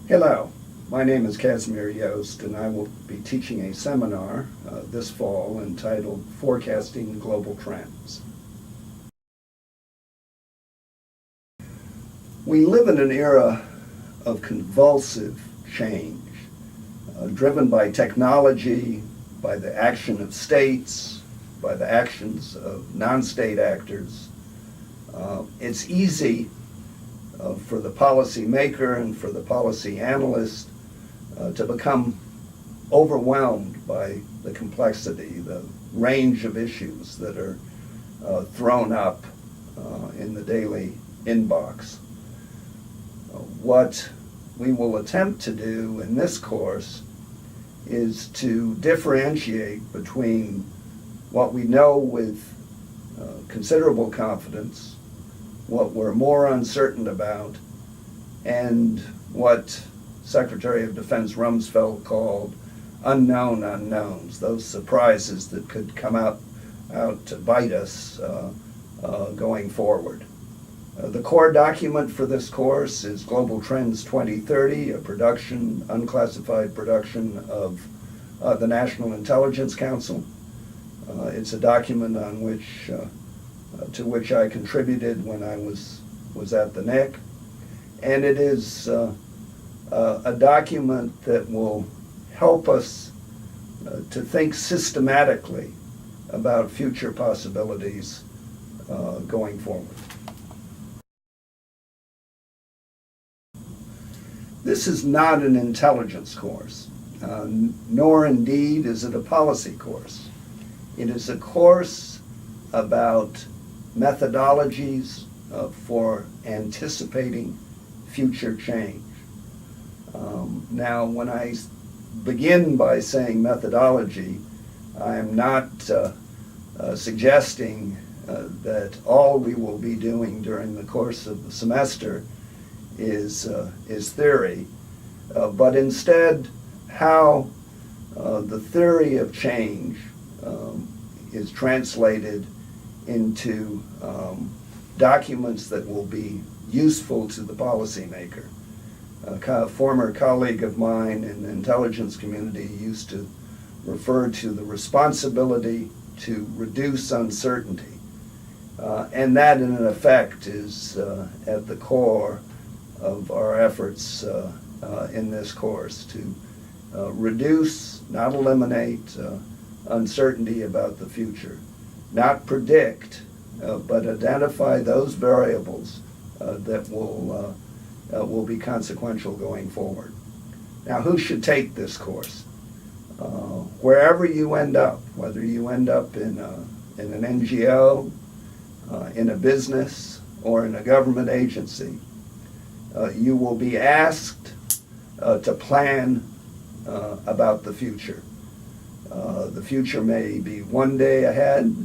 Hello, my name is Casimir Yost, and I will be teaching a seminar this fall entitled Forecasting Global Trends. We live in an era of convulsive change, driven by technology, by the action of states, by the actions of non-state actors. It's easy for the policymaker and for the policy analyst to become overwhelmed by the complexity, the range of issues that are thrown up in the daily inbox. What we will attempt to do in this course is to differentiate between what we know with considerable confidence, what we're more uncertain about, and what Secretary of Defense Rumsfeld called unknown unknowns, those surprises that could come out to bite us going forward. The core document for this course is Global Trends 2030, a unclassified production of the National Intelligence Council. It's a document on to which I contributed when I was at the NIC, and it is a document that will help us to think systematically about future possibilities going forward. This is not an intelligence course, nor indeed is it a policy course. It is a course about methodologies for anticipating future change. Now, when I begin by saying methodology, I am not suggesting that all we will be doing during the course of the semester is theory, but instead how the theory of change is translated into documents that will be useful to the policymaker. A former colleague of mine in the intelligence community used to refer to the responsibility to reduce uncertainty, and that in effect is at the core of our efforts in this course to reduce, not eliminate, uncertainty about the future. Not predict, but identify those variables that will be consequential going forward. Now, who should take this course? Wherever you end up, whether you end up in an NGO, in a business, or in a government agency, you will be asked to plan about the future. The future may be one day ahead,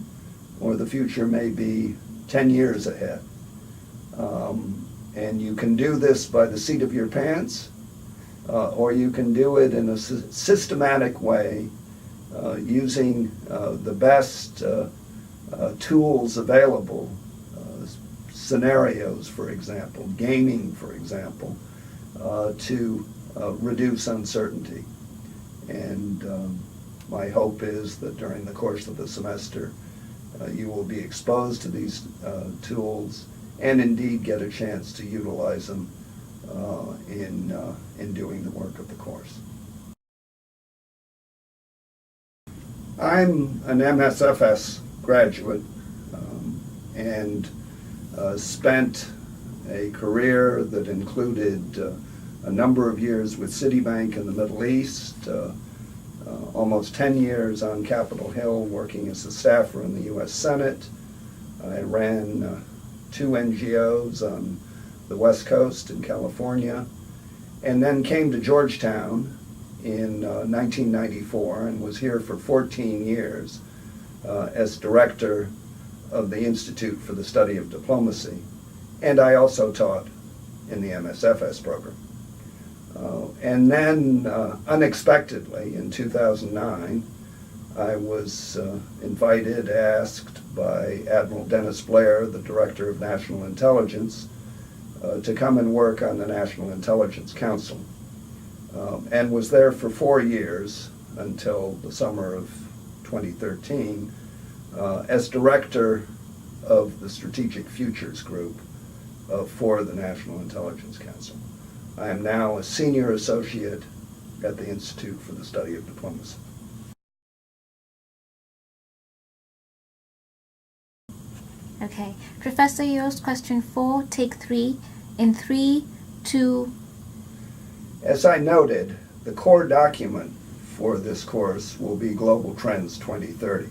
or the future may be 10 years ahead. And you can do this by the seat of your pants, or you can do it in a systematic way, using the best tools available, scenarios, for example, gaming, for example, to reduce uncertainty. And my hope is that during the course of the semester, you will be exposed to these tools and indeed get a chance to utilize them in doing the work of the course. I'm an MSFS graduate and spent a career that included a number of years with Citibank in the Middle East, almost 10 years on Capitol Hill working as a staffer in the U.S. Senate. I ran 2 NGOs on the West Coast in California, and then came to Georgetown in 1994 and was here for 14 years as director of the Institute for the Study of Diplomacy. And I also taught in the MSFS program. And then unexpectedly in 2009, I was asked by Admiral Dennis Blair, the Director of National Intelligence, to come and work on the National Intelligence Council. and was there for 4 years until the summer of 2013 as director of the Strategic Futures Group for the National Intelligence Council. I am now a senior associate at the Institute for the Study of Diplomacy. Okay. Professor Yost, question 4, take 3. In 3, 2... As I noted, the core document for this course will be Global Trends 2030.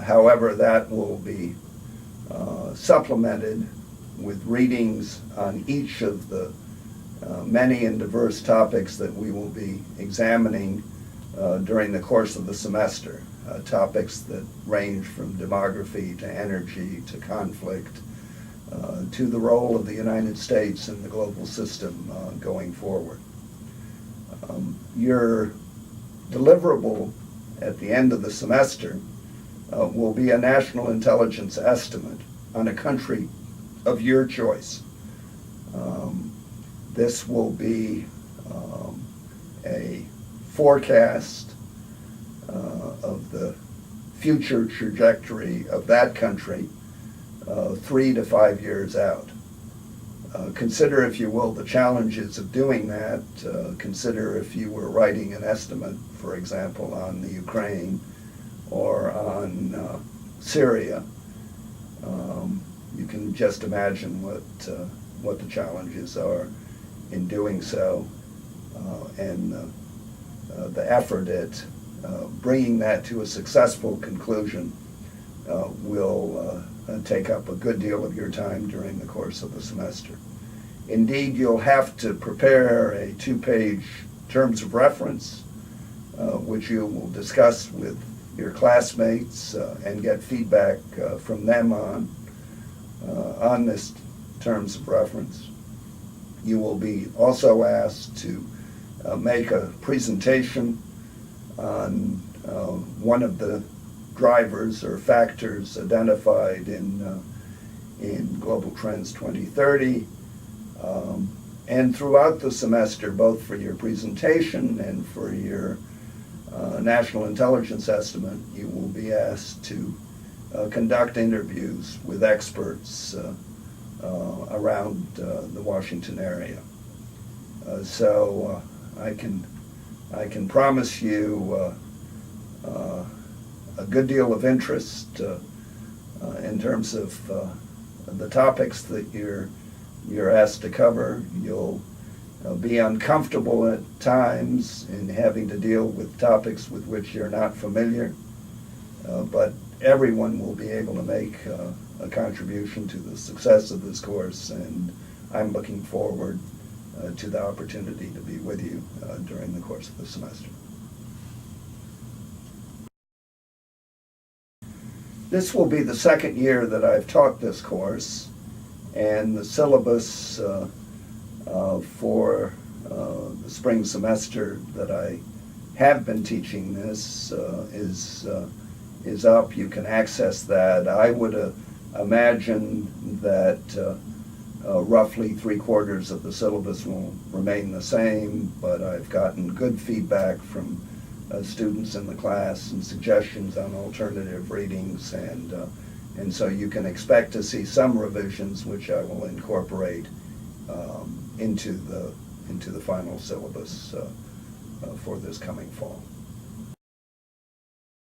However, that will be supplemented with readings on each of the many and diverse topics that we will be examining during the course of the semester. Topics that range from demography to energy to conflict to the role of the United States in the global system going forward. Your deliverable at the end of the semester will be a national intelligence estimate on a country of your choice. This will be a forecast of the future trajectory of that country 3 to 5 years out. Consider, if you will, the challenges of doing that. Consider if you were writing an estimate, for example, on the Ukraine or on Syria. You can just imagine what the challenges are in doing so, and the effort at bringing that to a successful conclusion will take up a good deal of your time during the course of the semester. Indeed, you'll have to prepare a 2-page terms of reference, which you will discuss with your classmates and get feedback from them on this terms of reference. You will be also asked to make a presentation on one of the drivers or factors identified in Global Trends 2030. And throughout the semester, both for your presentation and for your national intelligence estimate, you will be asked to conduct interviews with experts around the Washington area. So I can promise you a good deal of interest in terms of the topics that you're asked to cover. You'll be uncomfortable at times in having to deal with topics with which you're not familiar, but everyone will be able to make a contribution to the success of this course, and I'm looking forward to the opportunity to be with you during the course of the semester. This will be the second year that I've taught this course, and the syllabus for the spring semester that I have been teaching this is up. You can access that. I would imagine that roughly 3/4 of the syllabus will remain the same, but I've gotten good feedback from students in the class and suggestions on alternative readings, and so you can expect to see some revisions which I will incorporate into the final syllabus for this coming fall.